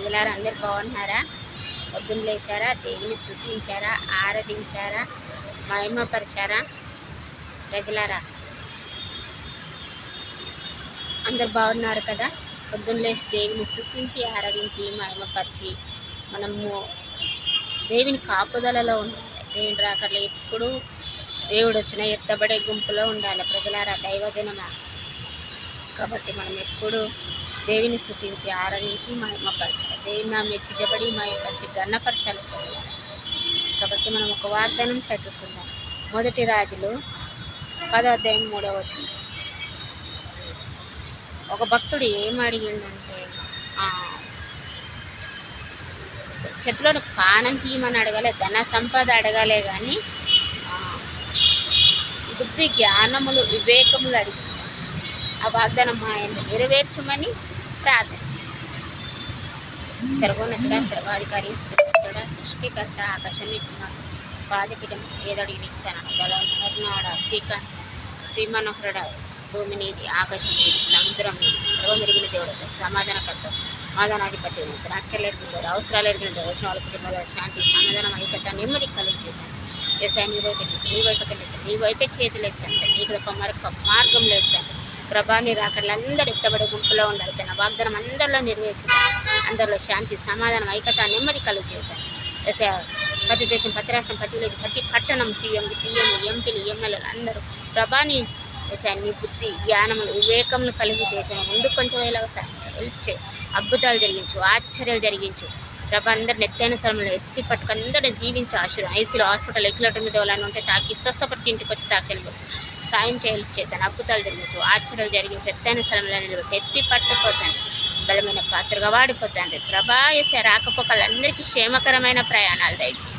ప్రజలారా అందరు బాగున్నారా? పొద్దున్న లేచారా? దేవుని స్తుతించారా? ఆరాధించారా? మహిమపరిచారా? ప్రజలారా అందరు బాగున్నారు కదా? పొద్దున్న లేచి దేవుని స్తుతించి ఆరాధించి మహిమపరిచి మనము దేవుని కాపుదలలో ఉండాలి. దేవుని రాకడలో ఎప్పుడు దేవుడు వచ్చిన ఎత్తబడే గుంపులో ఉండాలి. ప్రజలారా దైవజనమా, కాబట్టి మనం ఎప్పుడు దేవుని స్తుతించి ఆరాధించి మహిమపరచాలి. దేవుని నా మెచ్చించబడి మహిమపరిచి గన్నపరచాలి. కాబట్టి మనం ఒక వాగ్దానం చదువుకుందాం. మొదటి రాజులు 10వ అధ్యాయం 3వ వచనం. ఒక భక్తుడు ఏం అడిగిండంటే, చేతిలోని పానం తీయమని అడగలే, ధన సంపద అడగలే, కానీ బుద్ధి జ్ఞానములు వివేకములు అడిగి ఆ వాగ్దానం ఆయన నెరవేర్చమని ప్రార్థన చేశాను. సర్వోన్నతుడా, సర్వాధికారి, స్థితికర్త, సృష్టికర్త, ఆకాశం పాదపీఠం ఏదడిగిన ఇస్తాను. దళనాడ అతి మనోహరుడ, భూమి నీది, ఆకాశం నీది, సముద్రం నీది, సర్వమెరిగిన దేవుడు, సమాధానకర్త, సమాధానాధిపతి, అక్కర్లేరిగిన దేవుడు, అవసరాలు ఎరిగిన దేవుడు, వచ్చిన వాళ్ళ కుటుంబాల శాంతి, సమాధానం, ఐక్యత, నెమ్మది కలిగించేద్దాం. వ్యవసాయం నీ వైపే చూసి నీ వైపుకి వెళ్తాను, నీ వైపే చేతులు ఎత్తాను, నీకు తప్ప మరొక మార్గంలో ఎత్తాను. ప్రభాని రాకడలు అందరూ ఎత్తబడే గుంపులో ఉండాలి. తన వాగ్దానం అందరిలో నెరవేర్చుతాను. అందరిలో శాంతి, సమాధానం, ఐక్యత, నెమ్మది కలిగించేద్దాం. ప్రతి దేశం, ప్రతి రాష్ట్రం, ప్రతి విలేజ్, ప్రతి పట్టణం, సీఎం, పిఎం, ఎంపీలు, ఎమ్మెల్యేలు అందరూ ప్రభాని నీ బుద్ధి జ్ఞానములు వివేకములు కలిగి దేశం ముందు కొంచెం ఇలాగ సాధించు, హెల్ప్ చేయి, అద్భుతాలు జరిగించు, ఆశ్చర్యాలు జరిగించు. ప్రభా అందరిని ఎత్తైన స్థలంలో ఎత్తి పట్టుకు అందరిని దీవించి ఐసీలో హాస్పిటల్ ఎక్కిలటం మీద వాళ్ళని ఉంటే తాకి స్వస్థపరిచి ఇంటికి వచ్చి సాక్ష్యాలు సాయం చేతాను, అద్భుతాలు జరిగించు, ఆశ్చర్యాలు జరిగించు, ఎత్తైన స్థలంలో నిలబెట్టి ఎత్తి పట్టుకోతాను, బలమైన పాత్రగా వాడుకోతాను. ప్రభా యేసయ్య రాకపోకలందరికీ క్షేమకరమైన ప్రయాణాలు దయచేయి.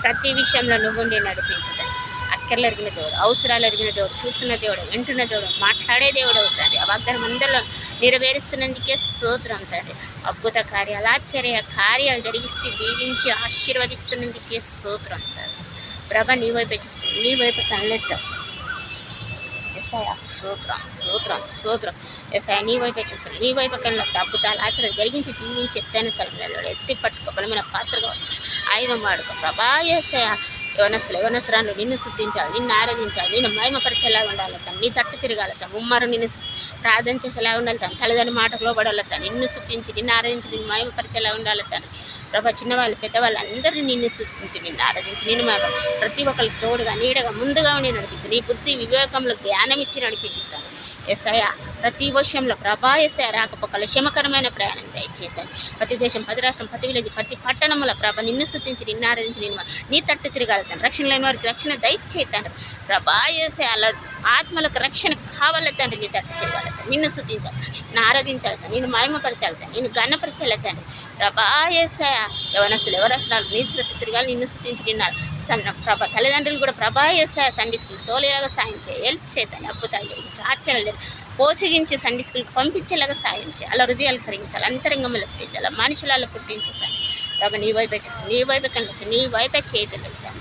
ప్రతి విషయంలో నువ్వుండి నడిపించుతాను. అక్కర్లు ఎరిగిన దేవుడు, అవసరాలు ఎరిగిన దేవుడు, చూస్తున్న దేవుడు, వింటున్న దేవుడు, మాట్లాడే దేవుడు అవుతారు. ఆ వాగ్దానం అందరిలో నెరవేరుస్తున్నందుకే స్తోత్రం తండ్రి. అద్భుత కార్యాలు, ఆశ్చర్య కార్యాలు జరిగిస్తూ దీవించి ఆశీర్వదిస్తున్నందుకే స్తోత్రం తండ్రి. ప్రభ నీ వైపే చూసి నీ వైపు కళ్ళెత్తావు. యేసయ్య స్తోత్రం స్తోత్రం స్తోత్రం. యేసయ్య నీ వైపే చూస్తాను, నీ వైపు కళ్ళెత్తా, అద్భుతాలు ఆచరణ జరిగించి దీవించి ఎత్తైన స్థలంలో ఎత్తి పట్టుకో, బలమైన పాత్రగా ఆయుధం వాడుకో. ప్రభా యేసయ్య యవనస్తురాలు నిన్ను స్తుతించాలి, నిన్ను ఆరాధించాలి, నిన్ను మహిమపరిచేలాగా ఉండాలి. నీ తట్టు తిరగాలి, ఉమ్మరు నిన్ను ప్రార్థన చేసేలాగా ఉండాలి. తల్లిదండ్రుల మాటకు లోబడాలి, నిన్ను స్తుతించి నిన్ను ఆరాధించి నిన్ను మహిమపరిచేలాగా ఉండాలి. ప్రభా చిన్నవాళ్ళు పెద్దవాళ్ళు అందరినీ నిన్ను స్తుతించి నిన్ను ఆరాధించి నిన్ను ప్రతి ఒక్కరికి తోడుగా నీడగా ముందుగా ఉండి నడిపించు. నీ బుద్ధి వివేకంలో జ్ఞానం ఇచ్చి నడిపించుతాను. యేసయ్య ప్రతి విషయంలో ప్రభా యేసయ్య రాకపోకల క్షేమకరమైన ప్రయాణం దయచేతాను. ప్రతి దేశం, ప్రతి రాష్ట్రం, ప్రతి విలేజ్, ప్రతి పట్టణంలో ప్రభ నిన్ను స్తుతించి నిన్ను ఆరాధించి నిన్ను నీ తట్టు తిరగాలుతాను. రక్షణ లేని వారికి రక్షణ దయచేతాను. ప్రభా యేసయ్య అలా ఆత్మలకు రక్షణ కావాలి తండ్రి. నీ తట్టు తిరగాలుతాను, నిన్ను స్తుతించాలి, నిన్ను ఆరాధించాలి, నిన్ను మహిమపరచాలి, నిన్ను గన్నపరచాలి తండ్రి. ప్రభా యేసయ్య యవనస్తులు ఎవరసలు నీ తట్టు తిరగాలి, నిన్ను స్తుతించి నిన్నారు. ప్రభ తల్లిదండ్రులు కూడా ప్రభా యేసయ్య సండే స్కూల్ తోలేలాగా సాయం చేయి, హెల్ప్ చేతాను, అద్భుతాలు జరిగించి ఆశ్చర్యాలు పోషగించి సండే స్కూల్కి పంపించేలాగా సాయం చేయాలి. అలా హృదయాలు కరిగించాలి, అంతరంగంలో పుట్టించాలి, మనుషులలో పుట్టించుతాను. ప్రభ నీ వైపే చూసి నీ వైపే కనుక నీ వైపే చేతులు వెళ్తాను.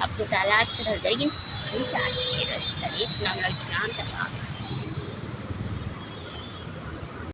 అద్భుతాలు ఆశ్చర్యాలు జరిగించి ఆశీర్వదిస్తాను. ఈ స్నామం నడిచిన అంతగా